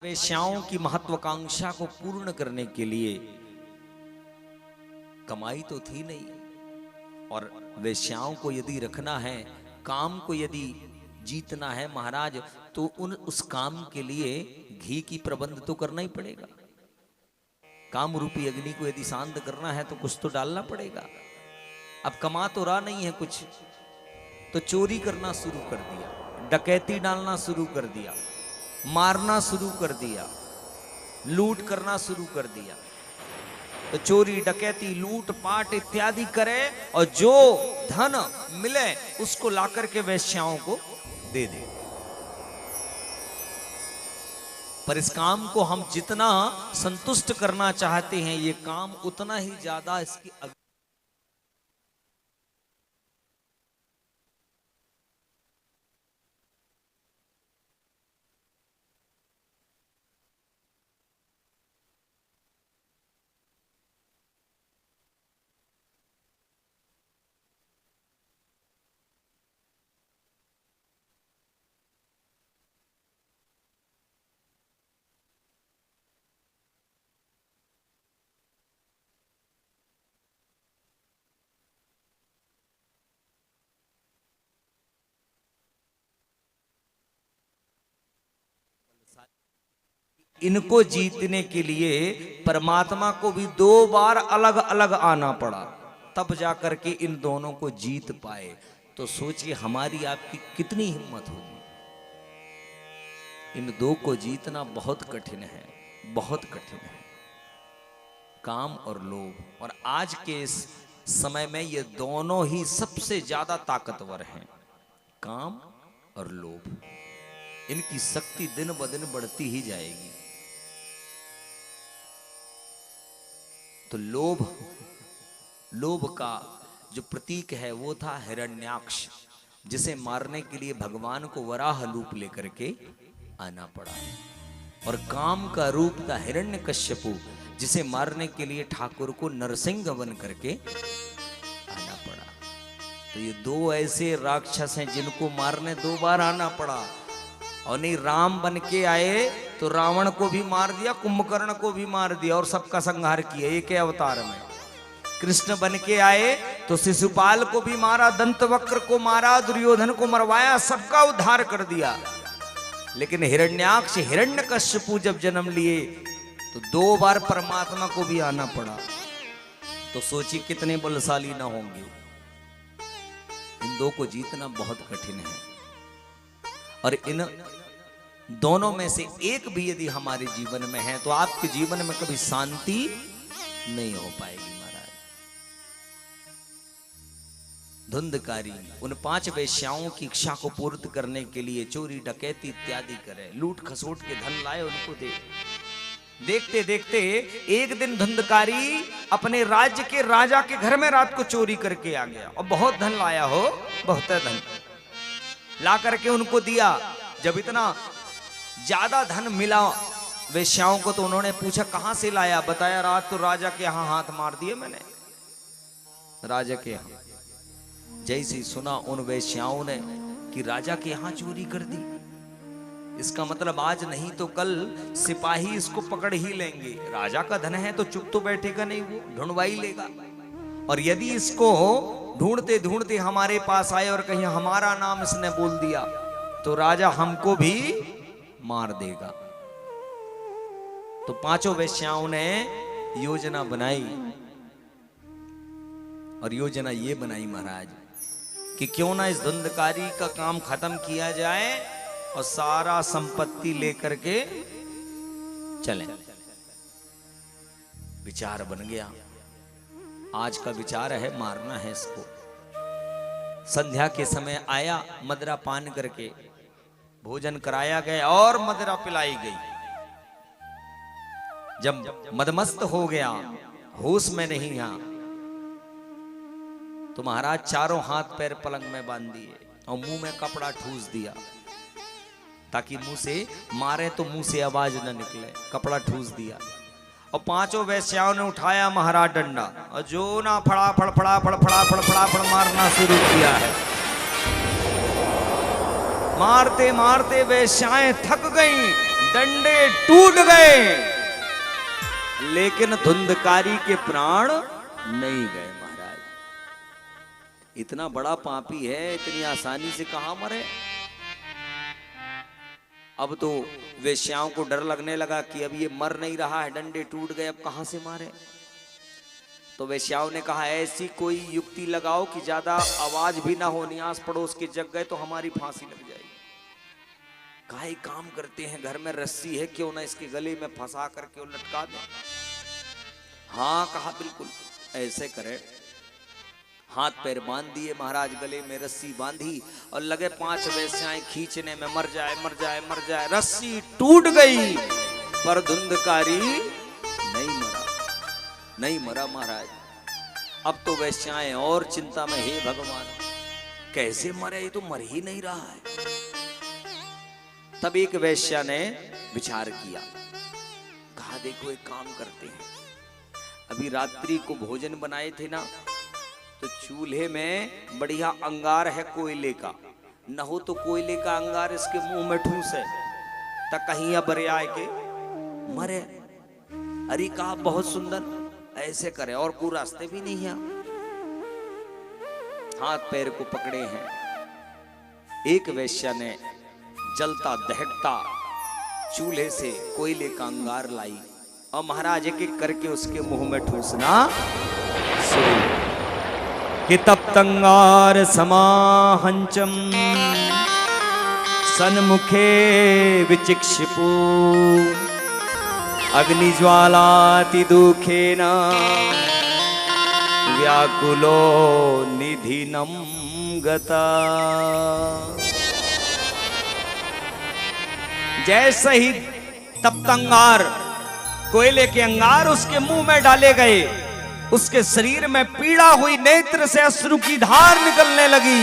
वेश्याओं की महत्वाकांक्षा को पूर्ण करने के लिए कमाई तो थी नहीं, और वेश्याओं को यदि रखना है, काम को यदि जीतना है महाराज, तो उस काम के लिए घी की प्रबंध तो करना ही पड़ेगा। काम रूपी अग्नि को यदि शांत करना है तो कुछ तो डालना पड़ेगा। अब कमा तो रहा नहीं है कुछ, तो चोरी करना शुरू कर दिया, डकैती डालना शुरू कर दिया, मारना शुरू कर दिया, लूट करना शुरू कर दिया। तो चोरी डकैती लूट पाट इत्यादि करे और जो धन मिले उसको लाकर के वेश्याओं को दे दे। पर इस काम को हम जितना संतुष्ट करना चाहते हैं, ये काम उतना ही ज्यादा इसकी इनको जीतने के लिए परमात्मा को भी 2 बार अलग अलग आना पड़ा, तब जाकर के इन दोनों को जीत पाए। तो सोचिए हमारी आपकी कितनी हिम्मत होगी। इन 2 को जीतना बहुत कठिन है, बहुत कठिन है, काम और लोभ। और आज के इस समय में ये दोनों ही सबसे ज्यादा ताकतवर हैं, काम और लोभ। इनकी शक्ति दिन ब दिन बढ़ती ही जाएगी। तो लोभ का जो प्रतीक है वो था हिरण्याक्ष, जिसे मारने के लिए भगवान को वराह रूप लेकर के आना पड़ा। और काम का रूप था हिरण्यकश्यपु, जिसे मारने के लिए ठाकुर को नरसिंह बन करके आना पड़ा। तो ये 2 ऐसे राक्षस हैं जिनको मारने 2 बार आना पड़ा। और नहीं राम बन के आए तो रावण को भी मार दिया, कुंभकर्ण को भी मार दिया और सबका संहार किया एक ही अवतार में। कृष्ण बन के आए तो शिशुपाल को भी मारा, दंतवक्र को मारा, दुर्योधन को मरवाया, सबका उद्धार कर दिया। लेकिन हिरण्याक्ष हिरण्यकश्यपु जब जन्म लिए तो 2 बार परमात्मा को भी आना पड़ा। तो सोचिए कितने बलशाली ना होंगे। इन 2 को जीतना बहुत कठिन है। और इन दोनों में से एक भी यदि हमारे जीवन में है तो आपके जीवन में कभी शांति नहीं हो पाएगी महाराज। धुंधकारी उन 5 वेश्याओं की इच्छा को पूर्ण करने के लिए चोरी डकैती इत्यादि करे, लूट खसोट के धन लाए, उनको दे। देखते देखते एक दिन धुंधकारी अपने राज्य के राजा के घर में रात को चोरी करके आ गया और बहुत धन लाया हो, बहुत धन ला करके उनको दिया। जब इतना ज्यादा धन मिला वेश्याओं को तो उन्होंने पूछा कहां से लाया, बताया रात तो राजा के यहां हाथ मार दिए मैंने, राजा के यहां। जैसे ही सुना उन वेश्याओं ने कि राजा के यहां चोरी कर दी, इसका मतलब आज नहीं तो कल सिपाही इसको पकड़ ही लेंगे। राजा का धन है तो चुप तो बैठेगा नहीं, वो ढूंढवा ही लेगा। और यदि इसको ढूंढते ढूंढते हमारे पास आए और कहीं हमारा नाम इसने बोल दिया तो राजा हमको भी मार देगा। तो 5 वेश्याओं ने योजना बनाई, और योजना ये बनाई महाराज कि क्यों ना इस धुंधकारी का काम खत्म किया जाए और सारा संपत्ति लेकर के चलें। विचार बन गया। आज का विचार है मारना है इसको। संध्या के समय आया, मदिरा पान करके भोजन कराया गया और मदिरा पिलाई गई। जब मदमस्त हो गया, होश में नहीं था, तो महाराज चारों हाथ पैर पलंग में बांध दिए और मुंह में कपड़ा ठूस दिया, ताकि मुंह से मारे तो मुंह से आवाज न निकले। कपड़ा ठूस दिया और 5 वेश्याओं ने उठाया महाराज डंडा और जो ना फड़ाफड़ फड़ाफड़ फड़ाफड़ फड़ाफड़ मारना शुरू किया है। मारते मारते वेश्याएं थक गईं, डंडे टूट गए, लेकिन धुंधकारी के प्राण नहीं गए महाराज। इतना बड़ा पापी है, इतनी आसानी से कहां मरे। अब तो वेश्याओं को डर लगने लगा कि अब ये मर नहीं रहा है, डंडे टूट गए, अब कहां से मारे। तो वेश्याओं ने कहा ऐसी कोई युक्ति लगाओ कि ज्यादा आवाज भी ना हो, आस पड़ोस के जग गए तो हमारी फांसी लग जाएगी। कहा एक काम करते हैं, घर में रस्सी है, क्यों ना इसके गले में फंसा करके लटका दें। हाँ कहा बिल्कुल ऐसे करे। हाथ पैर बांध दिए महाराज, गले में रस्सी बांधी और लगे 5 वेश्याएं खींचने में। मर जाए मर जाए मर जाए। रस्सी टूट गई पर धुंधकारी नहीं मरा महाराज। अब तो वेश्याएं और चिंता में, हे भगवान कैसे मरे, ये तो मर ही नहीं रहा है। तब एक वेश्या ने विचार किया, कहा देखो एक काम करते हैं, अभी रात्रि को भोजन बनाए थे ना, तो चूल्हे में बढ़िया अंगार है कोयले का, न हो तो कोयले का अंगार इसके मुंह में ठूसे तक कहीं अब आए के मरे। अरे कहा बहुत सुंदर, ऐसे करे। और कोई रास्ते भी नहीं है, हाथ पैर को पकड़े हैं। एक वेश्या ने जलता दहकता चूल्हे से कोयले का अंगार लाई और महाराज एक एक करके उसके मुंह में ठूसना शुरू कि तप्तंगार समाहंचम सन्मुखे विचिक्षिपु अग्निज्वालाति दुखेन व्याकुलो निधिनम गता। जैसे ही तप्तंगार कोयले के अंगार उसके मुंह में डाले गए, उसके शरीर में पीड़ा हुई, नेत्र से अश्रु की धार निकलने लगी,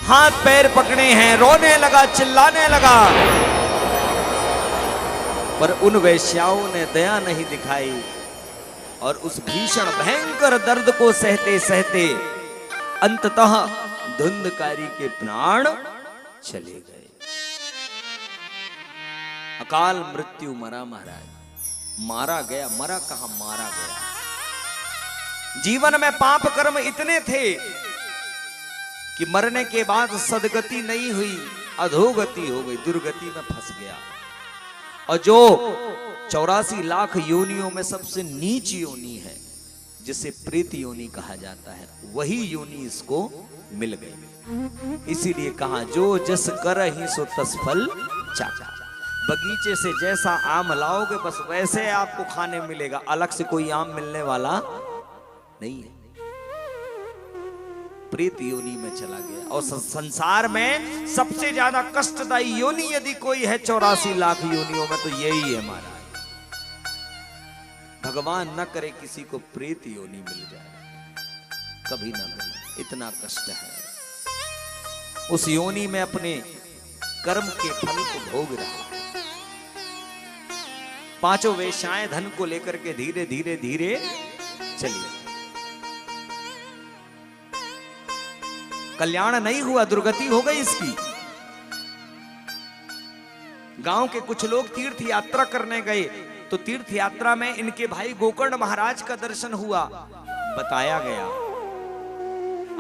हाथ पैर पकड़े हैं, रोने लगा, चिल्लाने लगा। पर उन वेश्याओं ने दया नहीं दिखाई और उस भीषण भयंकर दर्द को सहते सहते अंततः धुंधकारी के प्राण चले गए। अकाल मृत्यु मरा महाराज, मारा गया। मरा कहां, मारा गया। जीवन में पाप कर्म इतने थे कि मरने के बाद सदगति नहीं हुई, अधोगति हो गई, दुर्गति में फंस गया। और जो 84 लाख योनियों में सबसे नीच योनि है, जिसे प्रेत योनि कहा जाता है, वही योनि इसको मिल गई। इसीलिए कहा जो जस कर ही सो तस फल चाचा। बगीचे से जैसा आम लाओगे बस वैसे आपको खाने मिलेगा, अलग से कोई आम मिलने वाला नहीं है। प्रेत योनि में चला गया। और संसार में सबसे ज्यादा कष्टदायी योनि यदि कोई है 84 लाख योनियों में तो यही है महाराज। भगवान न करे किसी को प्रेत योनि मिल जाए, कभी ना मिले, इतना कष्ट है। उस योनि में अपने कर्म के फल को भोग रहा है। 5 वेश्याएं धन को लेकर के धीरे धीरे धीरे चली। कल्याण नहीं हुआ, दुर्गति हो गई इसकी। गांव के कुछ लोग तीर्थ यात्रा करने गए तो तीर्थ यात्रा में इनके भाई गोकर्ण महाराज का दर्शन हुआ। बताया गया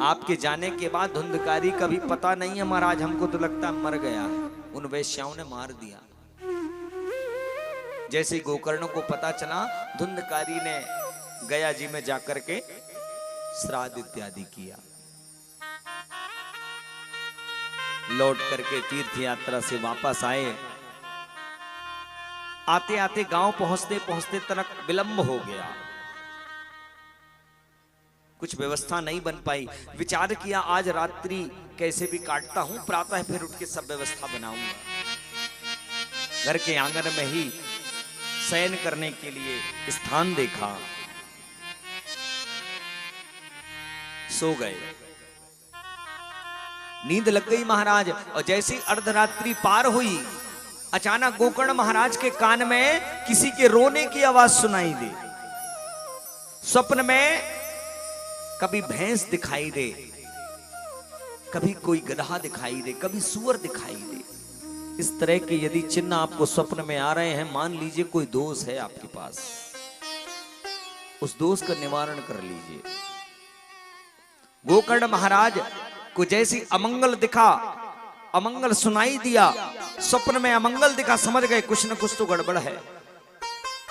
आपके जाने के बाद धुंधकारी का भी पता नहीं है महाराज, हमको तो लगता मर गया है। उन वेश्याओं ने मार दिया। जैसे गोकर्ण को पता चला, धुंधकारी ने गया जी में जाकर के श्राद्ध इत्यादि किया। लौट करके तीर्थ यात्रा से वापस आए। आते आते गांव पहुंचते पहुंचते तक विलंब हो गया, कुछ व्यवस्था नहीं बन पाई। विचार किया आज रात्रि कैसे भी काटता हूं, प्रातः फिर उठ के सब व्यवस्था बनाऊंगा। घर के आंगन में ही शयन करने के लिए स्थान देखा, सो गए। नींद लग गई महाराज। और जैसी अर्धरात्रि पार हुई, अचानक गोकर्ण महाराज के कान में किसी के रोने की आवाज सुनाई दी। स्वप्न में कभी भैंस दिखाई दे, कभी कोई गधा दिखाई दे, कभी सूअर दिखाई दे। इस तरह के यदि चिन्ह आपको स्वप्न में आ रहे हैं, मान लीजिए कोई दोष है आपके पास, उस दोष का निवारण कर लीजिए। गोकर्ण महाराज को जैसी अमंगल दिखा, अमंगल सुनाई दिया, स्वप्न में अमंगल दिखा, समझ गए कुछ न कुछ तो गड़बड़ है।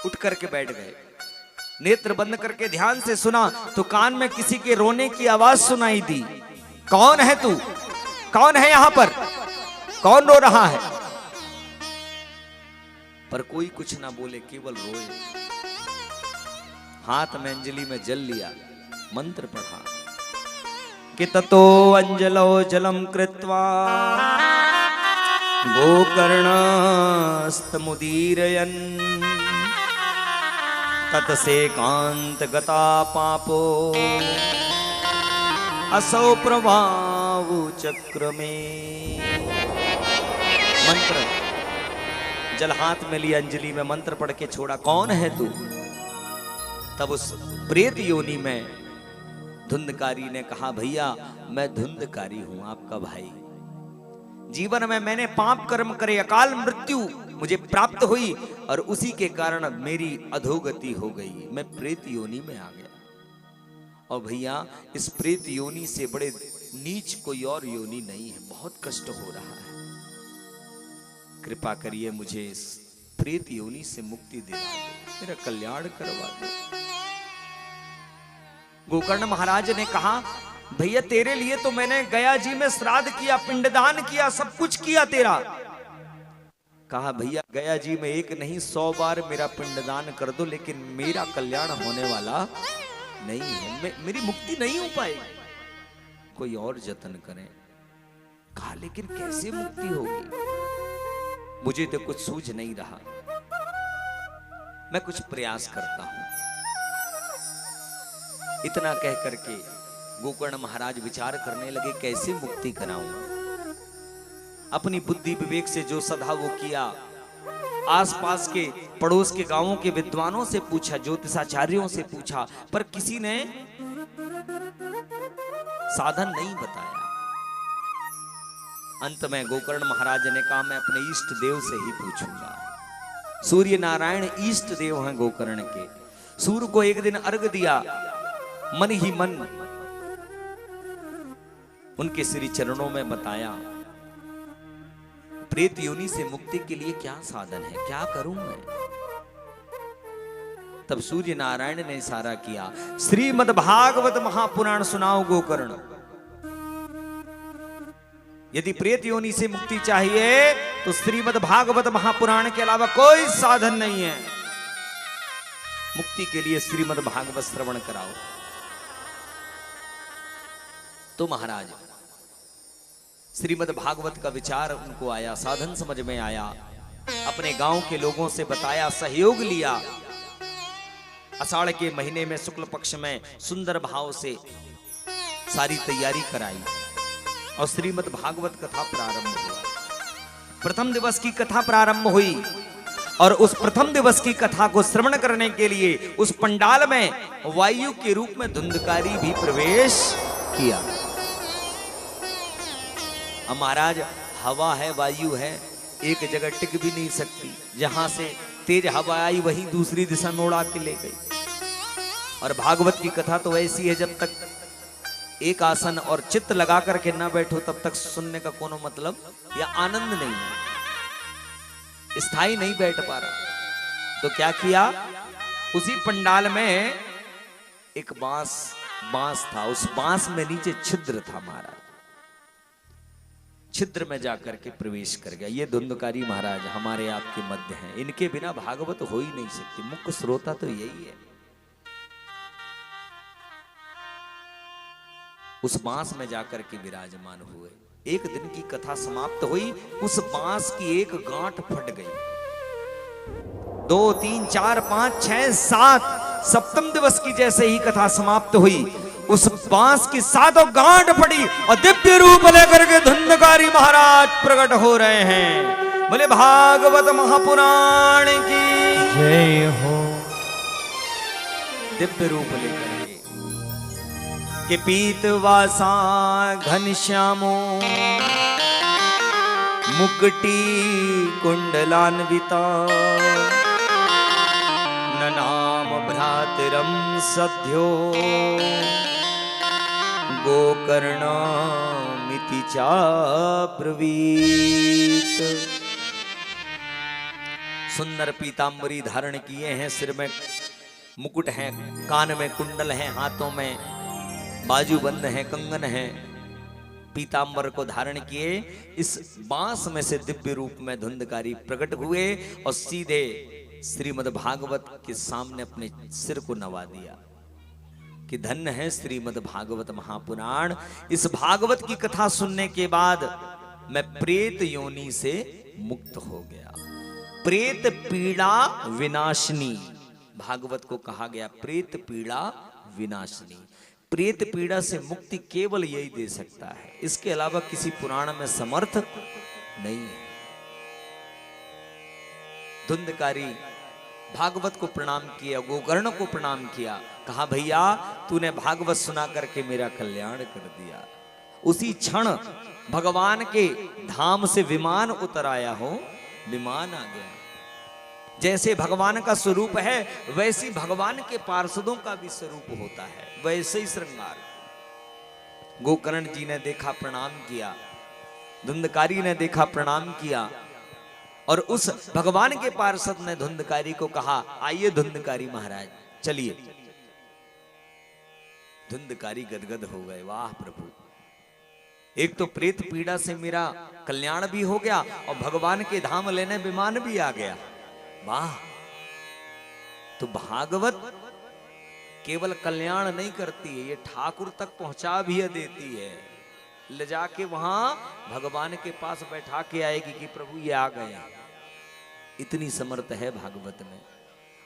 उठ करके बैठ गए, नेत्र बंद करके ध्यान से सुना तो कान में किसी के रोने की आवाज सुनाई दी। कौन है तू? कौन है यहां पर? कौन रो रहा है? पर कोई कुछ ना बोले, केवल रोए। हाथ में अंजलि में जल लिया, मंत्र पढ़ा कि ततो अंजलो जलम कृत्वा गोकर्णस्तमुदीरयन् ततसे कांत गता पापो असौ प्रभावु चक्र में। मंत्र जल हाथ में लिया, अंजलि में मंत्र पढ़ के छोड़ा। कौन है तू? तब उस प्रेत योनि में धुंधकारी ने कहा, भैया मैं धुंधकारी हूं, आपका भाई। जीवन में मैंने पाप कर्म करे, अकाल मृत्यु मुझे प्राप्त हुई और उसी के कारण मेरी अधोगति हो गई, मैं प्रेत योनि में आ गया। और भैया इस प्रेत योनि से बड़े नीच कोई और योनि नहीं है, बहुत कष्ट हो रहा है, कृपा करिए मुझे इस प्रेत योनि से मुक्ति दिला दो, मेरा कल्याण करवा दो। गोकर्ण महाराज ने कहा, भैया तेरे लिए तो मैंने गया जी में श्राद्ध किया, पिंडदान किया, सब कुछ किया तेरा। कहा, भैया गया जी में एक नहीं 100 बार मेरा पिंडदान कर दो, लेकिन मेरा कल्याण होने वाला नहीं है, मेरी मुक्ति नहीं हो पाएगी, कोई और जतन करें। कहा, लेकिन कैसे मुक्ति होगी? मुझे तो कुछ सूझ नहीं रहा, मैं कुछ प्रयास करता हूं। इतना कह करके गोकर्ण महाराज विचार करने लगे, कैसे मुक्ति कराऊं। अपनी बुद्धि विवेक से जो सदा वो किया, आसपास के पड़ोस के गांवों के विद्वानों से पूछा, ज्योतिषाचार्यों से पूछा, पर किसी ने साधन नहीं बताया। अंत में गोकर्ण महाराज ने कहा, मैं अपने इष्ट देव से ही पूछूंगा। सूर्य नारायण इष्ट देव हैं गोकर्ण के। सूर्य को एक दिन अर्घ दिया, मन ही मन उनके श्री चरणों में बताया, प्रेत योनि से मुक्ति के लिए क्या साधन है, क्या करूं मैं। तब सूर्य नारायण ने इशारा किया, श्रीमद् भागवत महापुराण सुनाओ गोकर्ण। यदि प्रेत योनि से मुक्ति चाहिए तो श्रीमद् भागवत महापुराण के अलावा कोई साधन नहीं है। मुक्ति के लिए श्रीमद् भागवत श्रवण कराओ। तो महाराज श्रीमद् भागवत का विचार उनको आया, साधन समझ में आया, अपने गांव के लोगों से बताया, सहयोग लिया। आषाढ़ के महीने में शुक्ल पक्ष में सुंदर भाव से सारी तैयारी कराई और श्रीमद् भागवत कथा प्रारंभ हुआ। प्रथम दिवस की कथा प्रारंभ हुई और उस प्रथम दिवस की कथा को श्रवण करने के लिए उस पंडाल में वायु के रूप में धुंधकारी भी प्रवेश किया। अब महाराज हवा है, वायु है, एक जगह टिक भी नहीं सकती। जहां से तेज हवा आई वहीं दूसरी दिशा में उड़ा के ले गई। और भागवत की कथा तो ऐसी है, जब तक एक आसन और चित्त लगा करके ना बैठो तब तक सुनने का कोनो मतलब या आनंद नहीं है, स्थायी नहीं बैठ पा रहा। तो क्या किया, उसी पंडाल में एक बांस था, उस बांस में नीचे छिद्र था महाराज। छिद्र में जाकर के प्रवेश कर गया। ये धुंधकारी महाराज हमारे आपके मध्य हैं, इनके बिना भागवत हो ही नहीं सकती। मुख्य श्रोता तो यही है। उस बांस में जाकर के विराजमान हुए। एक दिन की कथा समाप्त हुई, उस बांस की एक गांठ फट गई। 2, 3, 4, 5, 6, 7 सप्तम दिवस की जैसे ही कथा समाप्त हुई, उस बांस की 7 गांठ फटी और दिव्य रूप लेकर के धुंधकारी महाराज प्रकट हो रहे हैं। बोले भागवत महापुराण की जय हो। दिव्य रूप लेकर के पीतवासा घनश्यामो मुकुटी कुंडलान्विता ननाम भ्रातरम सद्यो गोकर्णमिति चाब्रवीत। सुंदर पीतांबरी धारण किए हैं, सिर में मुकुट है, कान में कुंडल है, हाथों में बाजूबंद है, कंगन है, पीतांबर को धारण किए इस बांस में से दिव्य रूप में धुंधकारी प्रकट हुए और सीधे श्रीमद् भागवत के सामने अपने सिर को नवा दिया कि धन्य है श्रीमद् भागवत महापुराण। इस भागवत की कथा सुनने के बाद मैं प्रेत योनि से मुक्त हो गया। प्रेत पीड़ा विनाशिनी भागवत को कहा गया, प्रेत पीड़ा विनाशिनी। प्रेत पीड़ा से मुक्ति केवल यही दे सकता है, इसके अलावा किसी पुराण में समर्थ नहीं है। धुंधकारी भागवत को प्रणाम किया, गोकर्ण को प्रणाम किया, कहा भैया तूने भागवत सुना करके मेरा कल्याण कर दिया। उसी क्षण भगवान के धाम से विमान उतर आया हो, विमान आ गया। जैसे भगवान का स्वरूप है वैसी भगवान के पार्षदों का भी स्वरूप होता है, वैसे ही श्रृंगार। गोकर्ण जी ने देखा, प्रणाम किया, धुंधकारी ने देखा, प्रणाम किया, और उस भगवान के पार्षद ने धुंधकारी को कहा आइए धुंधकारी महाराज चलिए। धुंधकारी गदगद हो गए, वाह प्रभु, एक तो प्रेत पीड़ा से मेरा कल्याण भी हो गया और भगवान के धाम लेने विमान भी आ गया, वाह। तो भागवत केवल कल्याण नहीं करती है, ये ठाकुर तक पहुंचा भी देती है। ले जाके वहां भगवान के पास बैठा के आएगी कि प्रभु ये आ गए। इतनी समर्थ है भागवत में।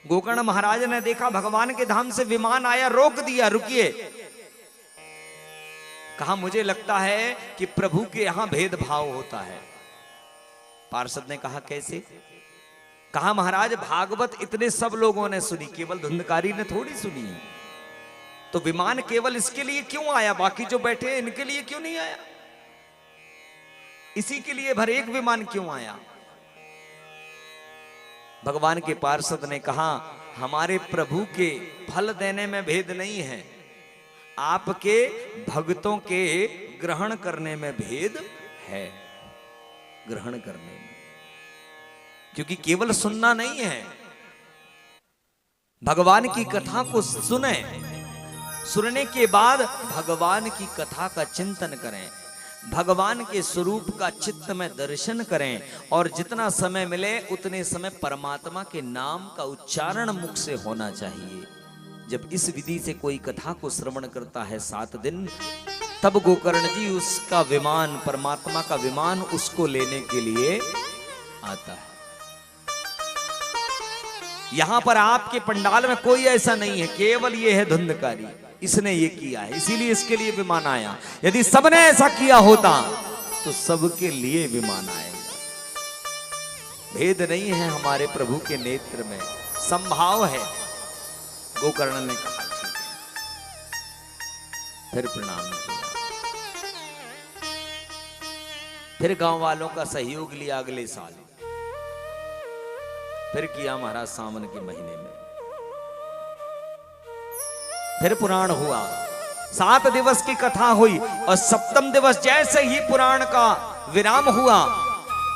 गोकर्ण महाराज ने देखा भगवान के धाम से विमान आया, रोक दिया, रुकिए। कहा मुझे लगता है कि प्रभु के यहां भेदभाव होता है। पार्षद ने कहा कैसे? कहा महाराज भागवत इतने सब लोगों ने सुनी, केवल धुंधकारी ने थोड़ी सुनी है। तो विमान केवल इसके लिए क्यों आया, बाकी जो बैठे इनके लिए क्यों नहीं आया? इसी के लिए भर एक विमान क्यों आया? भगवान के पार्षद ने कहा हमारे प्रभु के फल देने में भेद नहीं है, आपके भक्तों के ग्रहण करने में भेद है। ग्रहण करने में, क्योंकि केवल सुनना नहीं है, भगवान की कथा को सुने, सुनने के बाद भगवान की कथा का चिंतन करें, भगवान के स्वरूप का चित्त में दर्शन करें, और जितना समय मिले उतने समय परमात्मा के नाम का उच्चारण मुख से होना चाहिए। जब इस विधि से कोई कथा को श्रवण करता है 7 दिन, तब गोकर्ण जी उसका विमान, परमात्मा का विमान उसको लेने के लिए आता है। यहां पर आपके पंडाल में कोई ऐसा नहीं है, केवल ये है धुंधकारी, इसने ये किया है, इसीलिए इसके लिए विमान आया। यदि सबने ऐसा किया होता तो सबके लिए विमान आएगा। भेद नहीं है हमारे प्रभु के नेत्र में, संभाव है। गोकर्ण ने कहा फिर प्रणाम किया, फिर गांव वालों का सहयोग लिया। अगले साल फिर किया महाराज, सावन के महीने में फिर पुराण हुआ। 7 दिवस की कथा हुई और 7वें दिवस जैसे ही पुराण का विराम हुआ,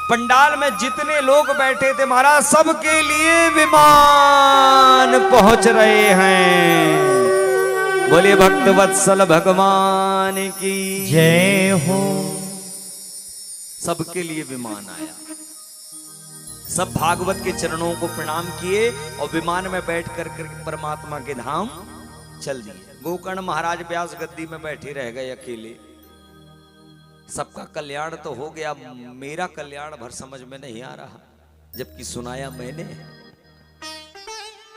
पंडाल में जितने लोग बैठे थे महाराज सबके लिए विमान पहुंच रहे हैं। बोले भक्त वत्सल भगवान की जय हो। सबके लिए विमान आया, सब भागवत के चरणों को प्रणाम किए और विमान में बैठ कर परमात्मा के धाम चल दिए। गोकर्ण महाराज व्यास गद्दी में बैठे रह गए अकेले। सबका कल्याण तो हो गया, मेरा कल्याण भर समझ में नहीं आ रहा, जबकि सुनाया मैंने।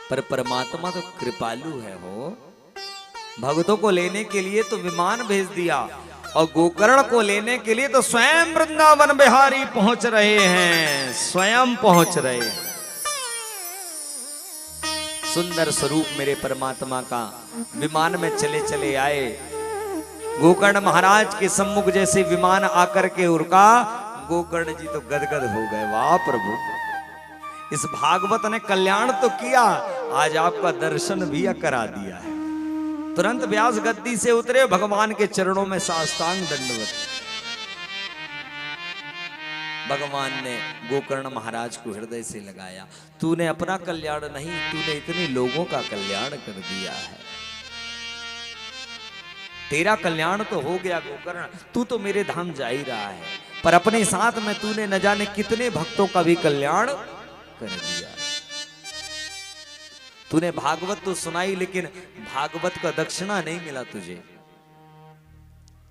पर परमात्मा तो कृपालु है हो, भक्तों को लेने के लिए तो विमान भेज दिया और गोकर्ण को लेने के लिए तो स्वयं वृंदावन बिहारी पहुंच रहे हैं, स्वयं पहुंच रहे हैं। सुंदर स्वरूप मेरे परमात्मा का विमान में चले चले आए। गोकर्ण महाराज के सम्मुख जैसे विमान आकर के रुका, गोकर्ण जी तो गदगद हो गए, वाह प्रभु, इस भागवत ने कल्याण तो किया, आज आपका दर्शन भी करा दिया है। तुरंत व्यास गद्दी से उतरे, भगवान के चरणों में साष्टांग दंडवत। भगवान ने गोकर्ण महाराज को हृदय से लगाया, तूने अपना कल्याण नहीं, तूने इतने लोगों का कल्याण कर दिया है। तेरा कल्याण तो हो गया गोकर्ण, तू तो मेरे धाम जा ही रहा है, पर अपने साथ में तूने न जाने कितने भक्तों का भी कल्याण कर दिया। तूने भागवत तो सुनाई, लेकिन भागवत का दक्षिणा नहीं मिला तुझे।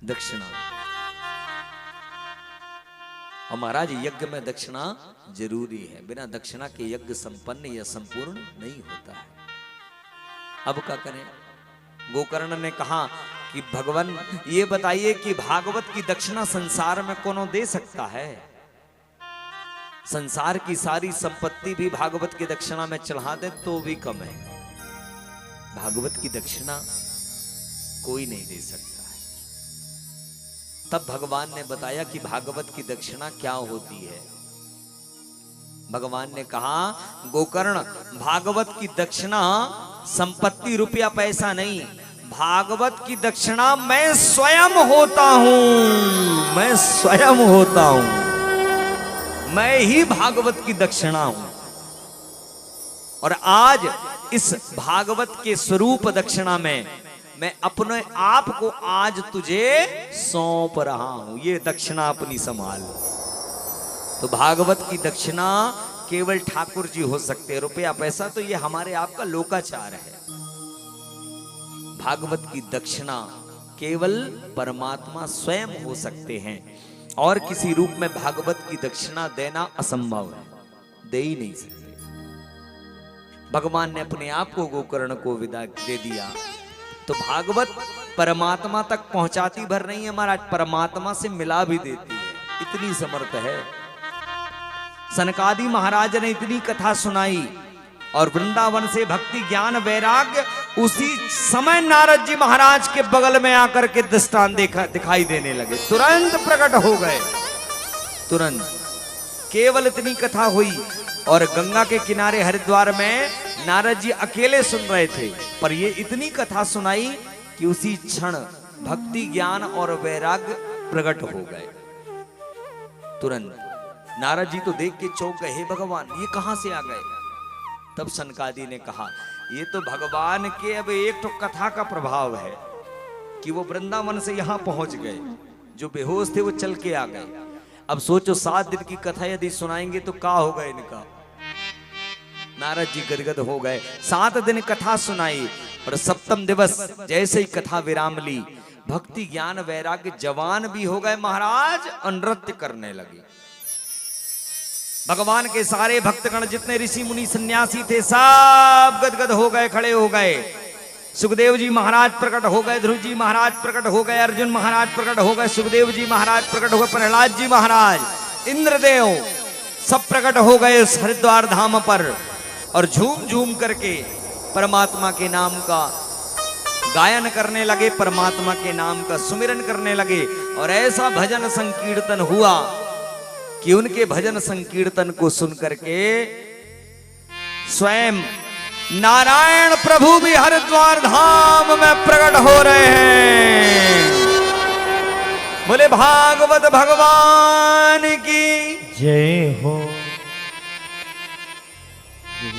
दक्षिणा, और महाराज यज्ञ में दक्षिणा जरूरी है, बिना दक्षिणा के यज्ञ संपन्न या संपूर्ण नहीं होता है। अब क्या करें? गोकर्ण ने कहा कि भगवान ये बताइए कि भागवत की दक्षिणा संसार में कौन दे सकता है? संसार की सारी संपत्ति भी भागवत की दक्षिणा में चढ़ा दे तो भी कम है, भागवत की दक्षिणा कोई नहीं दे सकता है। तब भगवान ने बताया कि भागवत की दक्षिणा क्या होती है। भगवान ने कहा, गोकर्ण, भागवत की दक्षिणा संपत्ति रुपया पैसा नहीं, भागवत की दक्षिणा मैं स्वयं होता हूं, मैं स्वयं होता हूं, मैं ही भागवत की दक्षिणा हूं। और आज इस भागवत के स्वरूप दक्षिणा में मैं अपने आप को आज तुझे सौंप रहा हूं, ये दक्षिणा अपनी संभाल। तो भागवत की दक्षिणा केवल ठाकुर जी हो सकते, रुपया पैसा तो ये हमारे आपका लोकाचार है। भागवत की दक्षिणा केवल परमात्मा स्वयं हो सकते हैं, और किसी रूप में भागवत की दक्षिणा देना असंभव है, दे ही नहीं सकते। भगवान ने अपने आप को गोकर्ण को विदा दे दिया, तो भागवत परमात्मा तक पहुंचाती भर नहीं है महाराज, परमात्मा से मिला भी देती है, इतनी समर्थ है। सनकादि महाराज ने इतनी कथा सुनाई, और वृंदावन से भक्ति ज्ञान वैराग्य उसी समय नारद जी महाराज के बगल में आकर के दृष्टांत दिखाई देने लगे, तुरंत प्रकट हो गए, तुरंत। केवल इतनी कथा हुई, और गंगा के किनारे हरिद्वार में नारद जी अकेले सुन रहे थे, पर ये इतनी कथा सुनाई कि उसी क्षण भक्ति ज्ञान और वैराग्य प्रकट हो गए, तुरंत। नारद जी तो देख के चौंक गए, हे भगवान ये कहां से आ गए? तब सनकादि ने कहा, ये तो भगवान के अब एक तो कथा का प्रभाव है कि वो वृंदावन से यहां पहुंच गए, जो बेहोश थे वो चल के आ गए। अब सोचो 7 दिन की कथा यदि सुनाएंगे तो क्या होगा इनका? नारद जी गदगद हो गए, 7 दिन कथा सुनाई, और 7वें दिवस जैसे ही कथा विराम ली, भक्ति ज्ञान वैराग्य जवान भी हो गए महाराज, और नृत्य करने लगे। भगवान के सारे भक्तगण जितने ऋषि मुनि सन्यासी थे सब गदगद हो गए, खड़े हो गए। सुखदेव जी महाराज प्रकट हो गए, ध्रुव जी महाराज प्रकट हो गए, अर्जुन महाराज प्रकट हो गए, सुखदेव जी महाराज प्रकट हो गए, प्रहलाद जी महाराज, इंद्रदेव सब प्रकट हो गए उस हरिद्वार धाम पर, और झूम झूम करके परमात्मा के नाम का गायन करने लगे, परमात्मा के नाम का सुमिरन करने लगे। और ऐसा भजन संकीर्तन हुआ कि उनके भजन संकीर्तन को सुन करके स्वयं नारायण प्रभु भी हरिद्वार धाम में प्रकट हो रहे हैं। बोले भागवत भगवान की जय हो।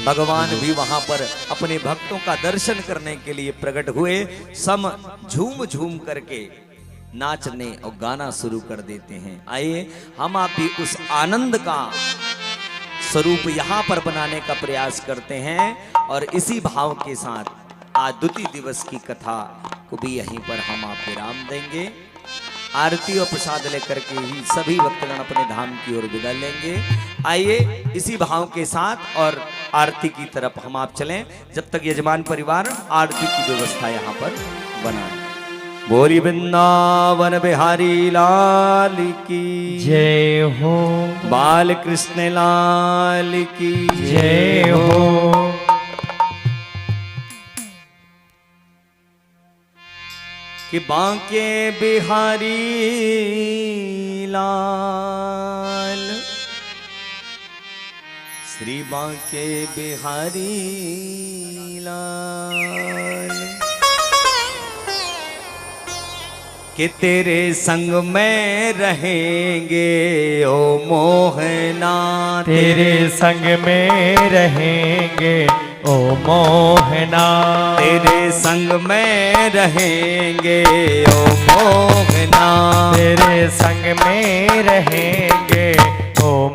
भगवान भी वहां पर अपने भक्तों का दर्शन करने के लिए प्रकट हुए। सम झूम झूम करके नाचने और गाना शुरू कर देते हैं। आइए हम आप भी उस आनंद का स्वरूप यहाँ पर बनाने का प्रयास करते हैं, और इसी भाव के साथ आज द्वितीय दिवस की कथा को भी यहीं पर हम आप विराम देंगे। आरती और प्रसाद लेकर के ही सभी भक्तगण अपने धाम की ओर विदा लेंगे। आइए इसी भाव के साथ और आरती की तरफ हम आप चलें, जब तक यजमान परिवार आरती की व्यवस्था यहाँ पर बनाए। बोली वृंदावन बिहारी लाल की जय हो। बाल कृष्ण लाल की जय हो। कि बांके बिहारी लाल, श्री बांके बिहारी लाल, कि तेरे संग में रहेंगे ओ मोहना, तेरे संग में रहेंगे ओ मोहना, तेरे संग में रहेंगे ओ मोहना, तेरे संग में रहेंगे